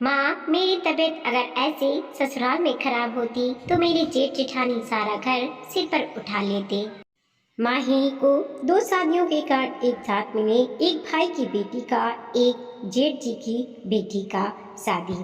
माँ, मेरी तबीयत अगर ऐसे ससुराल में खराब होती तो मेरे जेठ जेठानी सारा घर सिर पर उठा लेते। माँ ही को दो शादियों के कार्ड एक साथ मिले, एक भाई की बेटी का, एक जेठ जी की बेटी का शादी।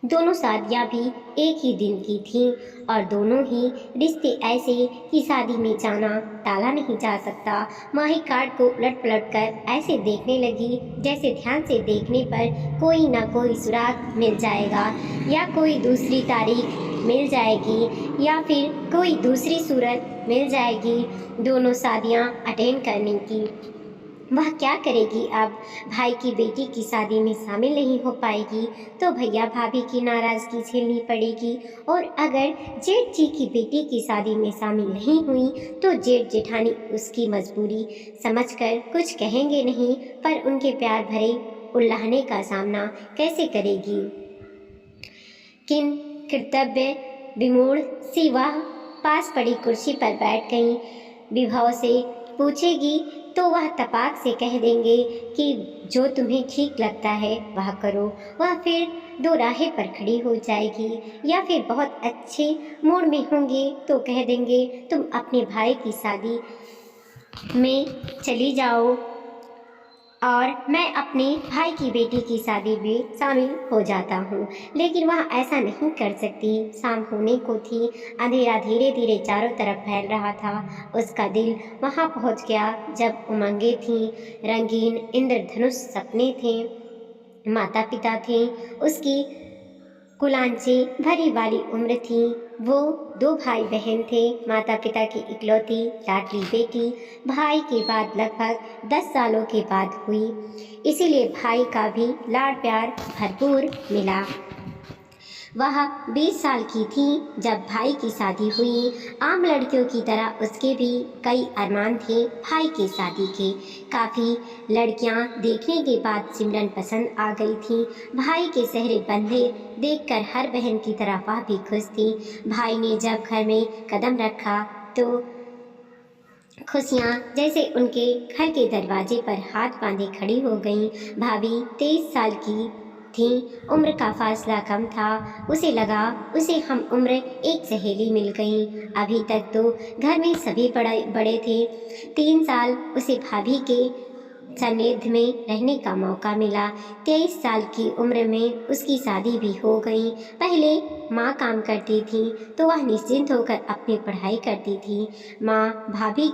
दोनों शादियाँ भी एक ही दिन की थीं और दोनों ही रिश्ते ऐसे कि शादी में जाना टाला नहीं जा सकता। माही कार्ड को उलट पलट कर ऐसे देखने लगी जैसे ध्यान से देखने पर कोई ना कोई सुराग मिल जाएगा, या कोई दूसरी तारीख मिल जाएगी, या फिर कोई दूसरी सूरत मिल जाएगी दोनों शादियाँ अटेंड करने की। वह क्या करेगी अब? भाई की बेटी की शादी में शामिल नहीं हो पाएगी तो भैया भाभी की नाराज़गी झेलनी पड़ेगी, और अगर जेठ जी की बेटी की शादी में शामिल नहीं हुई तो जेठ जेठानी उसकी मजबूरी समझकर कुछ कहेंगे नहीं, पर उनके प्यार भरे उल्लाहने का सामना कैसे करेगी? किन कर्तव्य विमूढ़ सी वह पास पड़ी कुर्सी पर बैठ गई। विभव से पूछेगी तो वह तपाक से कह देंगे कि जो तुम्हें ठीक लगता है वह करो। वह फिर दो राहें पर खड़ी हो जाएगी, या फिर बहुत अच्छे मूड में होंगे तो कह देंगे तुम अपने भाई की शादी में चली जाओ और मैं अपने भाई की बेटी की शादी में शामिल हो जाता हूँ। लेकिन वह ऐसा नहीं कर सकती। शाम होने को थी, अंधेरा धीरे धीरे चारों तरफ फैल रहा था। उसका दिल वहाँ पहुँच गया जब उमंगें थीं, रंगीन इंद्रधनुष सपने थे, माता पिता थे, उसकी कुलांची भरी वाली उम्र थी। वो दो भाई बहन थे, माता पिता की इकलौती लाडली बेटी भाई के बाद लगभग 10 सालों के बाद हुई, इसीलिए भाई का भी लाड प्यार भरपूर मिला। वह 20 साल की थी जब भाई की शादी हुई। आम लड़कियों की तरह उसके भी कई अरमान थे भाई की शादी के। काफ़ी लड़कियां देखने के बाद सिमरन पसंद आ गई थी। भाई के सेहरे बंधे देखकर हर बहन की तरह वह भी खुश थी। भाई ने जब घर में कदम रखा तो खुशियाँ जैसे उनके घर के दरवाजे पर हाथ बांधे खड़ी हो गईं। भाभी 23 साल की थी, उम्र का फासला कम था। उसे लगा उसे हम उम्र एक सहेली मिल गई। अभी तक तो घर में सभी बड़े बड़े थे। 3 साल उसे भाभी के सानिध्य में रहने का मौका मिला। 23 साल की उम्र में उसकी शादी भी हो गई। पहले माँ काम करती थी तो वह निश्चिंत होकर अपनी पढ़ाई करती थी। माँ भाभी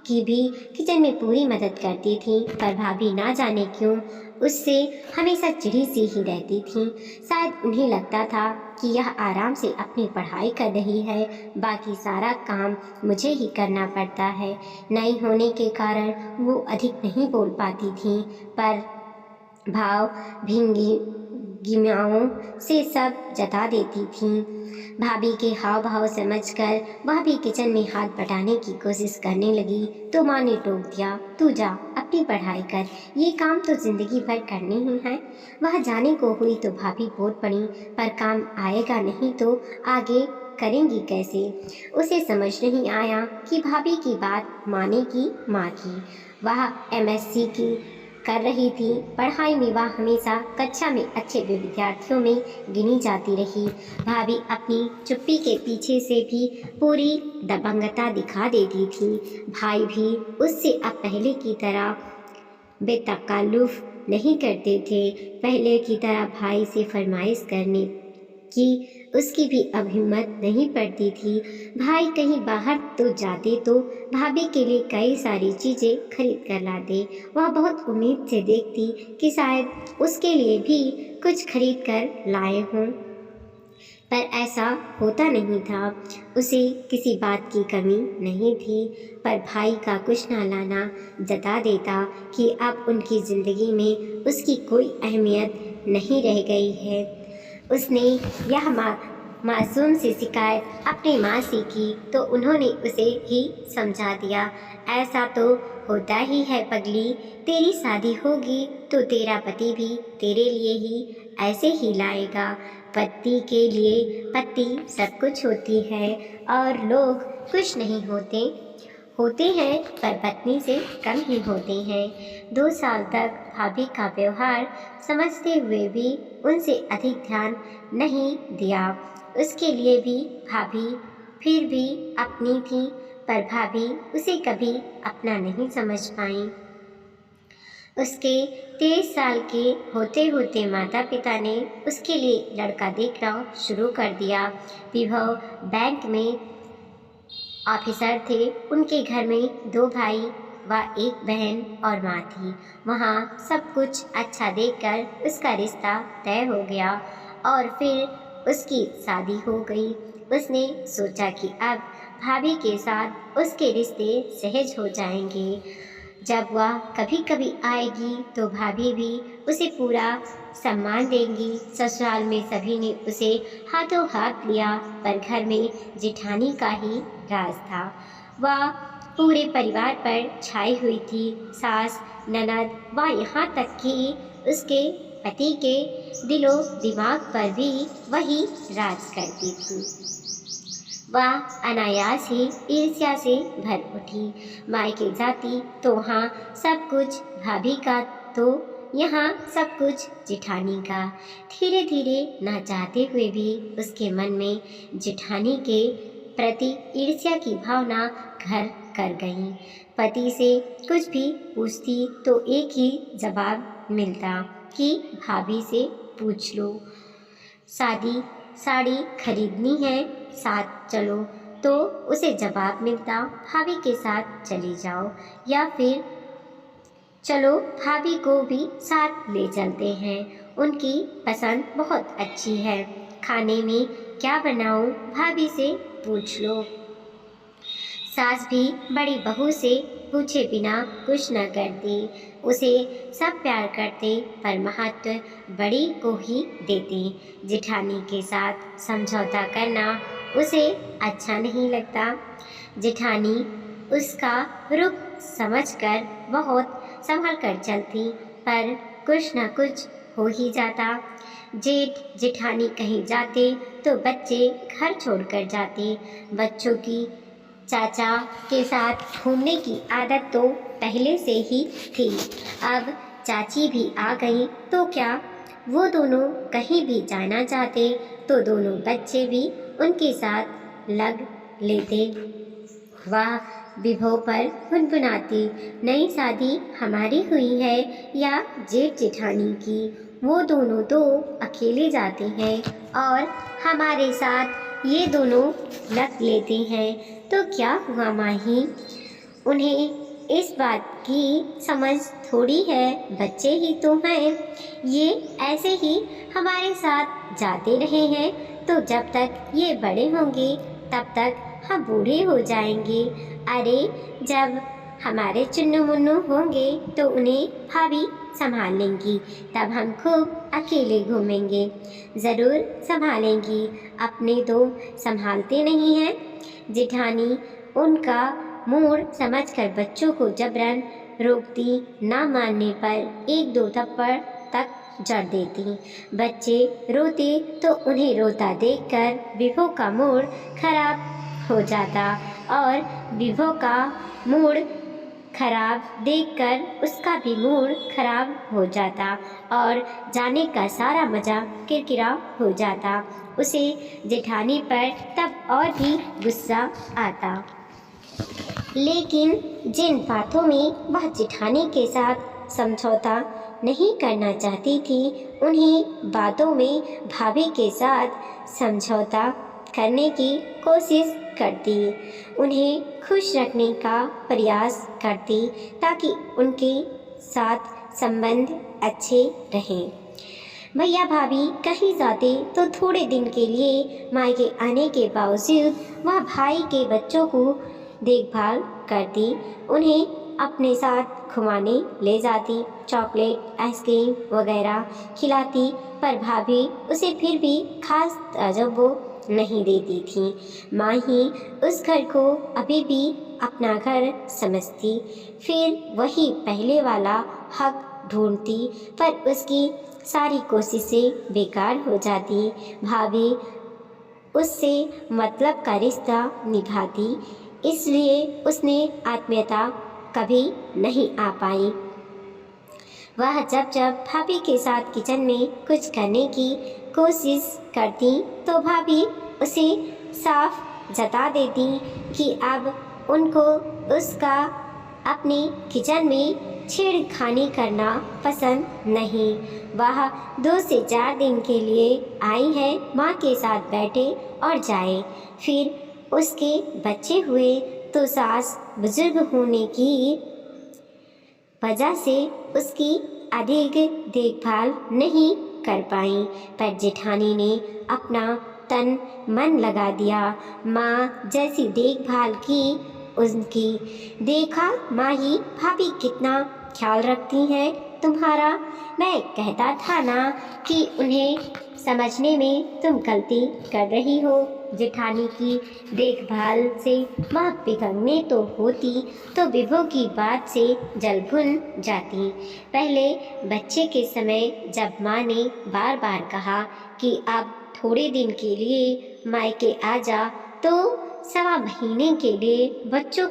की भी किचन में पूरी मदद करती थी, पर भाभी ना जाने क्यों उससे हमेशा चिढ़ी सी ही रहती थी। शायद उन्हें लगता था कि यह आराम से अपनी पढ़ाई कर रही है, बाकी सारा काम मुझे ही करना पड़ता है। नई होने के कारण वो अधिक नहीं बोल पाती थी, पर भाव भींगी गिमियाओं से सब जता देती थीं। भाभी के हाव भाव समझकर वह भी किचन में हाथ बटाने की कोशिश करने लगी तो माँ ने टोक दिया, तू जा अपनी पढ़ाई कर, ये काम तो जिंदगी भर करने ही हैं। वह जाने को हुई तो भाभी बोल पड़ी, पर काम आएगा नहीं तो आगे करेंगी कैसे? उसे समझ नहीं आया कि भाभी की बात मानेगी माँ की। वह एमएससी की कर रही थी। पढ़ाई में वह हमेशा कक्षा में अच्छे विद्यार्थियों में गिनी जाती रही। भाभी अपनी चुप्पी के पीछे से भी पूरी दबंगता दिखा देती थी। भाई भी उससे अब पहले की तरह बेतकल्लुफ़ नहीं करते थे। पहले की तरह भाई से फरमाइश करने की उसकी भी अब हिम्मत नहीं पड़ती थी। भाई कहीं बाहर तो जाते तो भाभी के लिए कई सारी चीज़ें खरीद कर लाते। वह बहुत उम्मीद से देखती कि शायद उसके लिए भी कुछ खरीद कर लाए हों, पर ऐसा होता नहीं था। उसे किसी बात की कमी नहीं थी, पर भाई का कुछ ना लाना जता देता कि अब उनकी ज़िंदगी में उसकी कोई अहमियत नहीं रह गई है। उसने यह मासूम सी शिकायत अपनी माँ से की तो उन्होंने उसे ही समझा दिया, ऐसा तो होता ही है पगली, तेरी शादी होगी तो तेरा पति भी तेरे लिए ही ऐसे ही लाएगा। पति के लिए पति सब कुछ होती है और लोग कुछ नहीं होते। होते हैं पर पत्नी से कम ही होते हैं। 2 साल तक भाभी का व्यवहार समझते हुए भी उनसे अधिक ध्यान नहीं दिया। उसके लिए भी भाभी फिर भी अपनी थी, पर भाभी उसे कभी अपना नहीं समझ पाई। उसके 23 साल के होते होते माता पिता ने उसके लिए लड़का देखना शुरू कर दिया। विभव बैंक में ऑफिसर थे। उनके घर में 2 भाई व 1 बहन और माँ थी। वहाँ सब कुछ अच्छा देखकर उसका रिश्ता तय हो गया और फिर उसकी शादी हो गई। उसने सोचा कि अब भाभी के साथ उसके रिश्ते सहज हो जाएंगे। जब वह कभी कभी आएगी तो भाभी भी उसे पूरा सम्मान देंगी। ससुराल में सभी ने उसे हाथों हाथ लिया, पर घर में जेठानी का ही राज था। वह पूरे परिवार पर छाई हुई थी। सास, ननद व यहाँ तक कि उसके पति के दिलो दिमाग पर भी वही राज करती थी। वह अनायास ही ईर्ष्या से भर उठी। मायके जाती तो वहाँ सब कुछ भाभी का, तो यहाँ सब कुछ जेठानी का। धीरे धीरे ना चाहते हुए भी उसके मन में जेठानी के प्रति ईर्ष्या की भावना घर कर गई। पति से कुछ भी पूछती तो एक ही जवाब मिलता कि भाभी से पूछ लो। साड़ी खरीदनी है, साथ चलो, तो उसे जवाब मिलता भाभी के साथ चली जाओ, या फिर चलो भाभी को भी साथ ले चलते हैं, उनकी पसंद बहुत अच्छी है, खाने में क्या बनाऊं भाभी से पूछ लो। सास भी बड़ी बहू से पूछे बिना कुछ न करती। उसे सब प्यार करते पर महत्व बड़ी को ही देते। जेठानी के साथ समझौता करना उसे अच्छा नहीं लगता। जेठानी उसका रुख समझकर बहुत संभल कर चलती, पर कुछ न कुछ हो ही जाता। जेठ जेठानी कहीं जाते तो बच्चे घर छोड़कर जाते। बच्चों की चाचा के साथ घूमने की आदत तो पहले से ही थी। अब चाची भी आ गई तो क्या वो दोनों कहीं भी जाना चाहते तो दोनों बच्चे भी उनके साथ लग लेते। वह विभव पर गुनगुनाती, नई शादी हमारी हुई है या जेठ जेठानी की, वो दोनों तो अकेले जाते हैं और हमारे साथ ये दोनों लग लेते हैं, तो क्या हुआ माही? उन्हें इस बात की समझ थोड़ी है, बच्चे ही तो हैं। ये ऐसे ही हमारे साथ जाते रहे हैं तो जब तक ये बड़े होंगे तब तक हम बूढ़े हो जाएंगे। अरे जब हमारे चुन्नू मुन्नू होंगे तो उन्हें भाभी संभाल लेंगी, तब हम खूब अकेले घूमेंगे। ज़रूर संभालेंगी, अपने तो संभालते नहीं हैं। जेठानी उनका मूड समझकर बच्चों को जबरन रोकती, ना मानने पर 1-2 थप्पड़ तक जड़ देती। बच्चे रोते तो उन्हें रोता देखकर विभो का मूड खराब हो जाता और विभो का मूड खराब देखकर उसका भी मूड खराब हो जाता और जाने का सारा मज़ा किरकिरा हो जाता। उसे जेठानी पर तब और भी गुस्सा आता। लेकिन जिन बातों में वह जेठानी के साथ समझौता नहीं करना चाहती थी, उन्हीं बातों में भाभी के साथ समझौता करने की कोशिश करती, उन्हें खुश रखने का प्रयास करती ताकि उनके साथ संबंध अच्छे रहें। भैया भाभी कहीं जाते तो थोड़े दिन के लिए मायके आने के बावजूद वह भाई के बच्चों को देखभाल करती, उन्हें अपने साथ घुमाने ले जाती, चॉकलेट, आइसक्रीम वगैरह खिलाती, पर भाभी उसे फिर भी खास तवज्जो नहीं देती थी। माँ ही उस घर को अभी भी अपना घर समझती, फिर वही पहले वाला हक ढूंढती, पर उसकी सारी कोशिशें बेकार हो जाती। भाभी उससे मतलब का रिश्ता निभाती, इसलिए उसने आत्मीयता कभी नहीं आ पाई। वह जब जब भाभी के साथ किचन में कुछ करने की कोशिश करती तो भाभी उसे साफ जता देती कि अब उनको उसका अपने किचन में छेड़खानी करना पसंद नहीं। वह 2 से 4 दिन के लिए आई है, माँ के साथ बैठे और जाए। फिर उसके बच्चे हुए तो सास बुजुर्ग होने की वजह से उसकी अधिक देखभाल नहीं कर पाई, पर जेठानी ने अपना तन मन लगा दिया। माँ जैसी देखभाल की उनकी। देखा माही भाभी कितना ख्याल रखती हैं तुम्हारा। मैं कहता था ना कि उन्हें समझने में तुम गलती कर रही हो। जेठानी की देखभाल से माँ पिघलने तो होती तो विभू की बात से जल भुन जाती। पहले बच्चे के समय जब माँ ने बार बार कहा कि अब थोड़े दिन के लिए मायके आ जा, तो 1.25 महीने के लिए बच्चों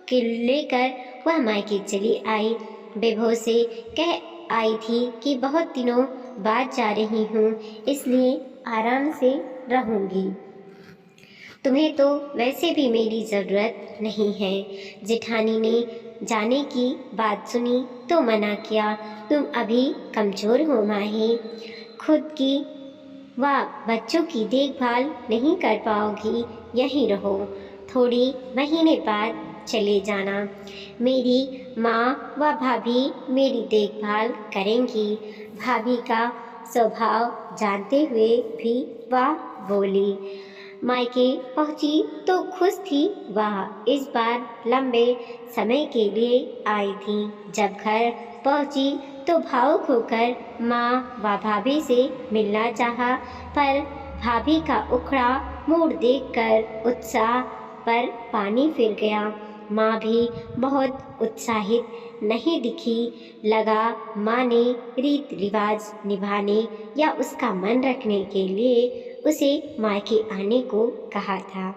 के लेकर वह मायके चली आई। विभू से कह आई थी कि बहुत दिनों बाद जा रही हूँ, इसलिए आराम से रहूँगी। तुम्हें तो वैसे भी मेरी ज़रूरत नहीं है। जेठानी ने जाने की बात सुनी तो मना किया, तुम अभी कमज़ोर हो माही, खुद की व बच्चों की देखभाल नहीं कर पाओगी, यहीं रहो, थोड़ी महीने बाद चले जाना। मेरी माँ व भाभी मेरी देखभाल करेंगी। भाभी का स्वभाव जानते हुए भी वह बोली। मायके पहुंची तो खुश थी। वह इस बार लंबे समय के लिए आई थी। जब घर पहुंची तो भावुक होकर माँ व भाभी से मिलना चाहा, पर भाभी का उखड़ा मूड देखकर उत्साह पर पानी फिर गया। माँ भी बहुत उत्साहित नहीं दिखी। लगा माँ ने रीत रिवाज निभाने या उसका मन रखने के लिए उसे मायके आने को कहा था।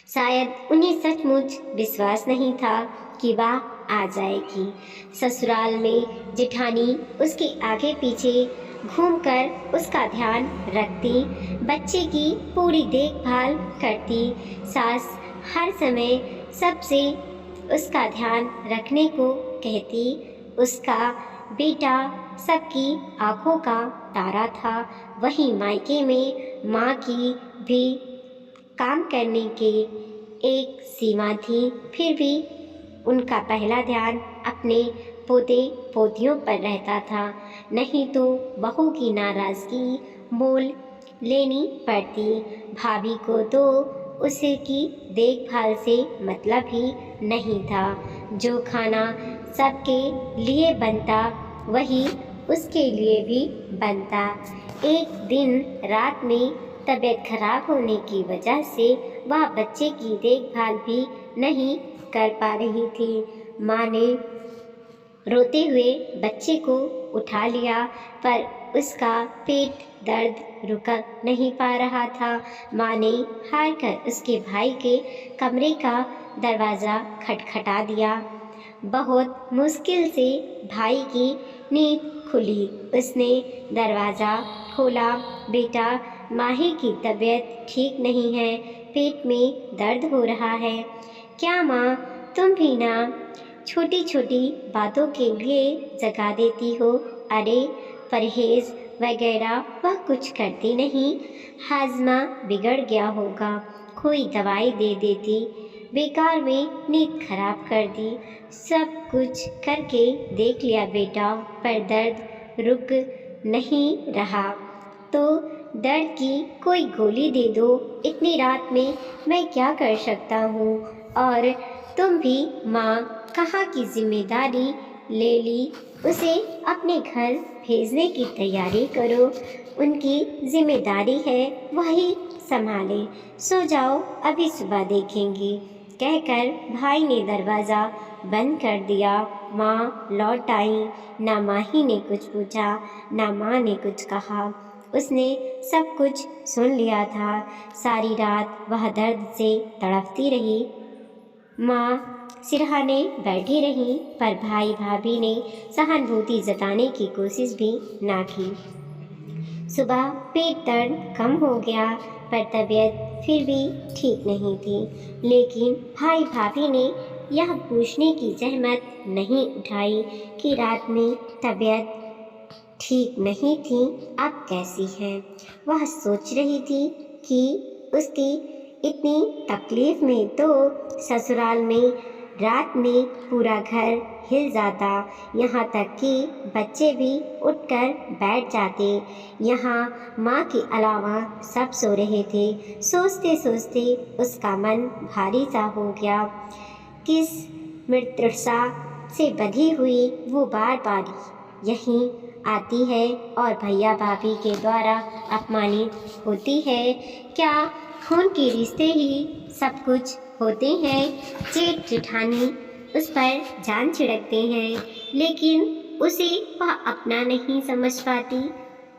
शायद उन्हें सचमुच विश्वास नहीं था कि वह आ जाएगी। ससुराल में जेठानी उसके आगे पीछे घूमकर उसका ध्यान रखती, बच्चे की पूरी देखभाल करती। सास हर समय सबसे उसका ध्यान रखने को कहती। उसका बेटा सबकी आंखों का तारा था। वहीं मायके में माँ की भी काम करने की एक सीमा थी, फिर भी उनका पहला ध्यान अपने पोते पोतियों पर रहता था, नहीं तो बहू की नाराज़गी मोल लेनी पड़ती। भाभी को तो उसकी देखभाल से मतलब ही नहीं था। जो खाना सबके लिए बनता वही उसके लिए भी बनता। एक दिन रात में तबीयत खराब होने की वजह से वह बच्चे की देखभाल भी नहीं कर पा रही थी। माँ ने रोते हुए बच्चे को उठा लिया, पर उसका पेट दर्द रुक नहीं पा रहा था। माँ ने हार कर उसके भाई के कमरे का दरवाज़ा खटखटा दिया। बहुत मुश्किल से भाई की नींद खुली। उसने दरवाज़ा खोला। बेटा, माही की तबीयत ठीक नहीं है, पेट में दर्द हो रहा है। क्या माँ, तुम भी ना छोटी छोटी बातों के लिए जगा देती हो। अरे परहेज वगैरह वह कुछ करती नहीं, हाजमा बिगड़ गया होगा, कोई दवाई दे देती, बेकार में नींद खराब कर दी। सब कुछ करके देख लिया बेटा, पर दर्द रुक नहीं रहा। तो दर्द की कोई गोली दे दो। इतनी रात में मैं क्या कर सकता हूँ। और तुम भी माँ कहाँ की जिम्मेदारी ले ली, उसे अपने घर भेजने की तैयारी करो। उनकी जिम्मेदारी है वही संभाले। सो जाओ, अभी सुबह देखेंगी, कहकर भाई ने दरवाज़ा बंद कर दिया। माँ लौट आई। ना माही ने कुछ पूछा, ना माँ ने कुछ कहा। उसने सब कुछ सुन लिया था। सारी रात वह दर्द से तड़पती रही। माँ सिरहाने बैठी रही, पर भाई भाभी ने सहानुभूति जताने की कोशिश भी ना की। सुबह पेट दर्द कम हो गया, पर तबीयत फिर भी ठीक नहीं थी। लेकिन भाई भाभी ने यह पूछने की जहमत नहीं उठाई कि रात में तबीयत ठीक नहीं थी, अब कैसी है। वह सोच रही थी कि उसकी इतनी तकलीफ में तो ससुराल में रात में पूरा घर हिल जाता, यहाँ तक कि बच्चे भी उठकर बैठ जाते। यहाँ माँ के अलावा सब सो रहे थे। सोचते सोचते उसका मन भारी सा हो गया। किस मृत्युसा से बंधी हुई वो बार बार यहीं आती है और भैया भाभी के द्वारा अपमानित होती है। क्या खून के रिश्ते ही सब कुछ होते हैं? जेठ जेठानी उस पर जान छिड़कते हैं, लेकिन उसे वह अपना नहीं समझ पाती।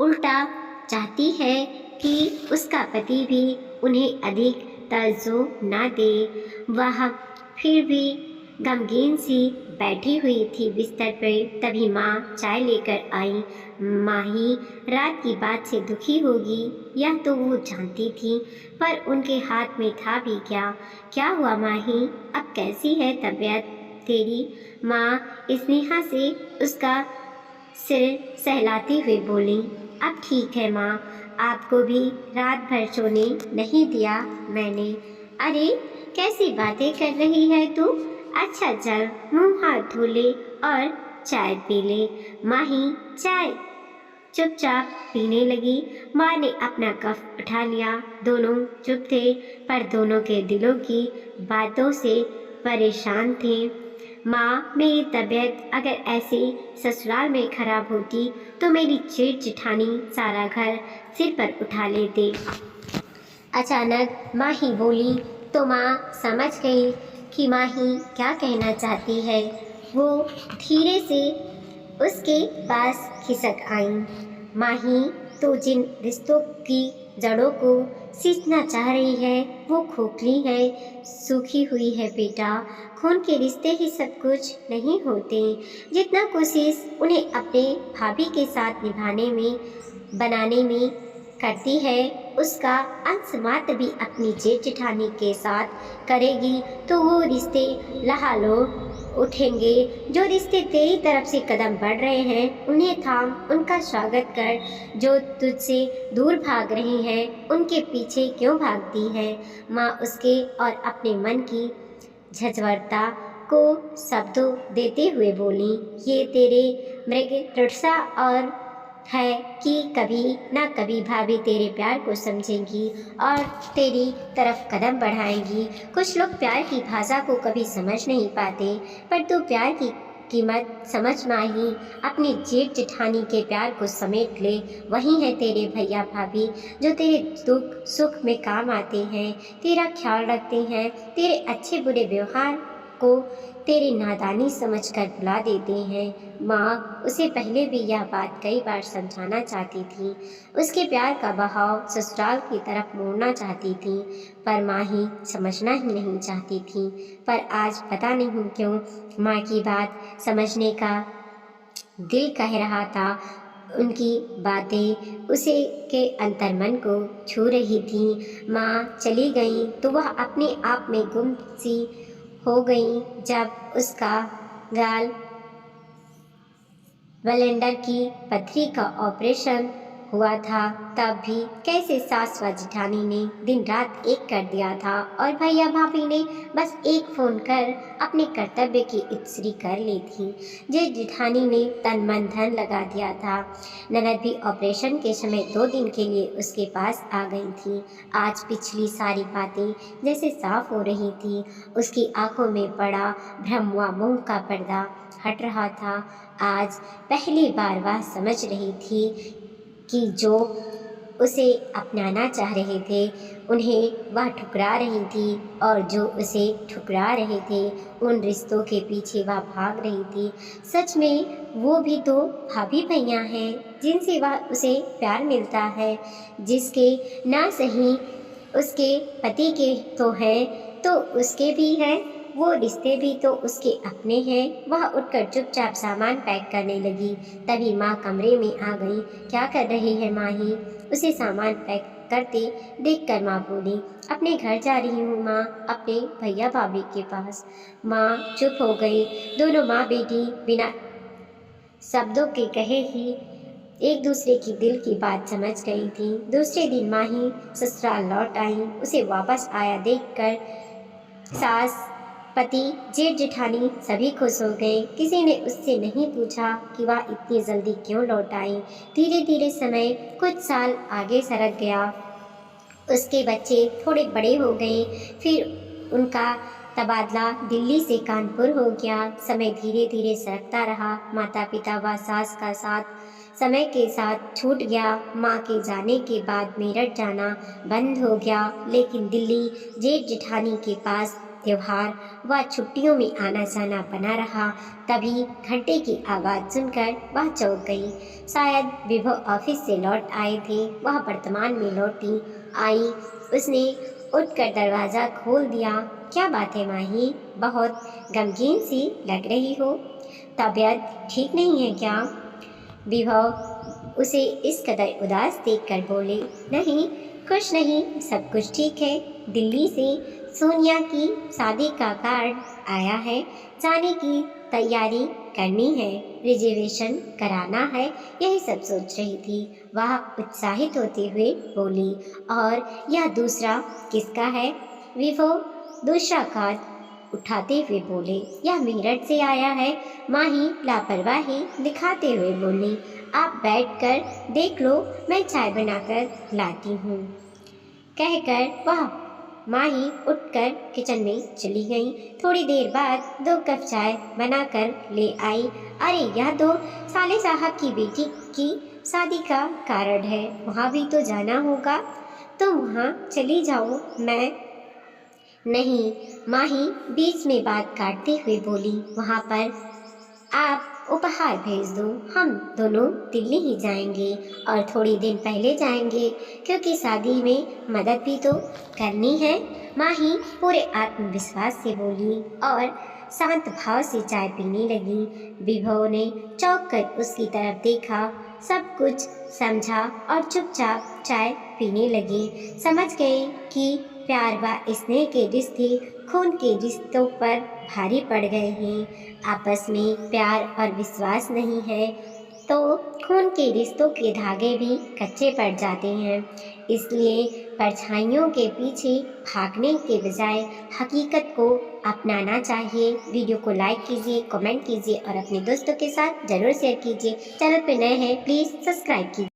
उल्टा चाहती है कि उसका पति भी उन्हें अधिक तवज्जो ना दे। वह फिर भी गमगीन सी बैठी हुई थी बिस्तर पर। तभी माँ चाय लेकर आई। माही रात की बात से दुखी होगी, यह तो वो जानती थी, पर उनके हाथ में था भी क्या। क्या हुआ माही, अब कैसी है तबीयत तेरी? माँ स्नेहा से उसका सिर सहलाते हुए बोली। अब ठीक है माँ, आपको भी रात भर सोने नहीं दिया मैंने। अरे कैसी बातें कर रही है तू? अच्छा चल मुंह हाथ धो ले और चाय पी ले। माही चाय चुपचाप पीने लगी। माँ ने अपना कप उठा लिया। दोनों चुप थे, पर दोनों के दिलों की बातों से परेशान थे। माँ, मेरी तबीयत अगर ऐसे ससुराल में खराब होती तो मेरी जेठ जेठानी सारा घर सिर पर उठा लेते। अचानक माही बोली तो माँ समझ गई कि माही क्या कहना चाहती है। वो धीरे से उसके पास खिसक आई। माही तो जिन रिश्तों की जड़ों को सींचना चाह रही है वो खोखली है, सूखी हुई है बेटा। खून के रिश्ते ही सब कुछ नहीं होते। जितना कोशिश उन्हें अपने भाभी के साथ निभाने में बनाने में करती है, उसका अंश मात्र भी अपनी जेठ जेठानी के साथ करेगी तो वो रिश्ते लहालो उठेंगे। जो रिश्ते तेरी तरफ से कदम बढ़ रहे हैं उन्हें थाम, उनका स्वागत कर। जो तुझसे दूर भाग रही हैं उनके पीछे क्यों भागती है? माँ उसके और अपने मन की झंझावाता को शब्दों देते हुए बोली। ये तेरे मृग तृषा और है कि कभी ना कभी भाभी तेरे प्यार को समझेंगी और तेरी तरफ कदम बढ़ाएंगी। कुछ लोग प्यार की भाषा को कभी समझ नहीं पाते, पर तू प्यार की कीमत समझ माही। अपनी जेठ जेठानी के प्यार को समेट ले। वही है तेरे भैया भाभी जो तेरे दुख सुख में काम आते हैं, तेरा ख्याल रखते हैं, तेरे अच्छे बुरे व्यवहार को तेरी नादानी समझकर भुला देते हैं। माँ उसे पहले भी यह बात कई बार समझाना चाहती थी। उसके प्यार का बहाव ससुराल की तरफ मोड़ना चाहती थी, पर माँ ही समझना ही नहीं चाहती थी। पर आज पता नहीं क्यों माँ की बात समझने का दिल कह रहा था। उनकी बातें उसे के अंतर्मन को छू रही थी। माँ चली गई तो वह अपने आप में गुम सी हो गई। जब उसका गाल वलेंडर की पथरी का ऑपरेशन हुआ था, तब भी कैसे सास व जेठानी ने दिन रात एक कर दिया था और भैया भाभी ने बस एक फ़ोन कर अपने कर्तव्य की इत्सरी कर ली थी। जेठ जेठानी ने तन मन धन लगा दिया था। ननद भी ऑपरेशन के समय 2 दिन के लिए उसके पास आ गई थी। आज पिछली सारी बातें जैसे साफ हो रही थी। उसकी आंखों में पड़ा भ्रम व मोह का पर्दा हट रहा था। आज पहली बार वह समझ रही थी कि जो उसे अपनाना चाह रहे थे उन्हें वह ठुकरा रही थी, और जो उसे ठुकरा रहे थे उन रिश्तों के पीछे वह भाग रही थी। सच में वो भी तो भाभी भैया हैं जिनसे वह उसे प्यार मिलता है, जिसके ना सही उसके पति के तो हैं तो उसके भी हैं, वो रिश्ते भी तो उसके अपने हैं। वह उठकर चुपचाप सामान पैक करने लगी। तभी माँ कमरे में आ गई। क्या कर रही है माही? उसे सामान पैक करते देखकर माँ बोली, अपने घर जा रही हूँ माँ, अपने भैया भाभी के पास। माँ चुप हो गई। दोनों माँ बेटी बिना शब्दों के कहे ही एक दूसरे की दिल की बात समझ गई थी। दूसरे दिन माही ससुराल लौट आई। उसे वापस आया देखकर सास, पति, जेठ जेठानी सभी खुश हो गए। किसी ने उससे नहीं पूछा कि वह इतनी जल्दी क्यों लौट आई। धीरे धीरे समय कुछ साल आगे सरक गया। उसके बच्चे थोड़े बड़े हो गए। फिर उनका तबादला दिल्ली से कानपुर हो गया। समय धीरे धीरे सरकता रहा। माता पिता व सास का साथ समय के साथ छूट गया। माँ के जाने के बाद मेरठ जाना बंद हो गया, लेकिन दिल्ली जेठ जेठानी के पास त्योहार व छुट्टियों में आना जाना बना रहा। तभी घंटे की आवाज़ सुनकर वह चौंक गई। शायद विभव ऑफिस से लौट आए थे। वह वर्तमान में लौटी आई। उसने उठकर दरवाज़ा खोल दिया। क्या बात है माही, बहुत गमगीन सी लग रही हो, तबीयत ठीक नहीं है क्या? विभव उसे इस कदर उदास देखकर बोले, नहीं कुछ नहीं, सब कुछ ठीक है। दिल्ली से सोनिया की शादी का कार्ड आया है, जाने की तैयारी करनी है, रिजर्वेशन कराना है, यही सब सोच रही थी। वह उत्साहित होते हुए बोली, और यह दूसरा किसका है? विभव दूसरा कार्ड उठाते हुए बोले, यह मेरठ से आया है। माही लापरवाही दिखाते हुए बोली, आप बैठकर देख लो, मैं चाय बनाकर लाती हूँ। कहकर वह माही उठकर किचन में चली गई। थोड़ी देर बाद 2 कप चाय बनाकर ले आई। अरे यह तो साले साहब की बेटी की शादी का कार्ड है, वहाँ भी तो जाना होगा, तुम वहाँ चली जाओ। मैं नहीं, माही बीच में बात काटते हुए बोली, वहाँ पर आप उपहार भेज दो, हम दोनों दिल्ली ही जाएंगे, और थोड़ी दिन पहले जाएंगे क्योंकि शादी में मदद भी तो करनी है। माही पूरे आत्मविश्वास से बोली और शांत भाव से चाय पीने लगी। विभव ने चौंक कर उसकी तरफ देखा, सब कुछ समझा और चुपचाप चाय पीने लगे। समझ गए कि प्यार व स्नेह के रिश्ते खून के रिश्तों पर भारी पड़ गए हैं। आपस में प्यार और विश्वास नहीं है तो खून के रिश्तों के धागे भी कच्चे पड़ जाते हैं। इसलिए परछाइयों के पीछे भागने के बजाय हकीकत को अपनाना चाहिए। वीडियो को लाइक कीजिए, कमेंट कीजिए और अपने दोस्तों के साथ ज़रूर शेयर कीजिए। चैनल पर नए हैं प्लीज़ सब्सक्राइब कीजिए।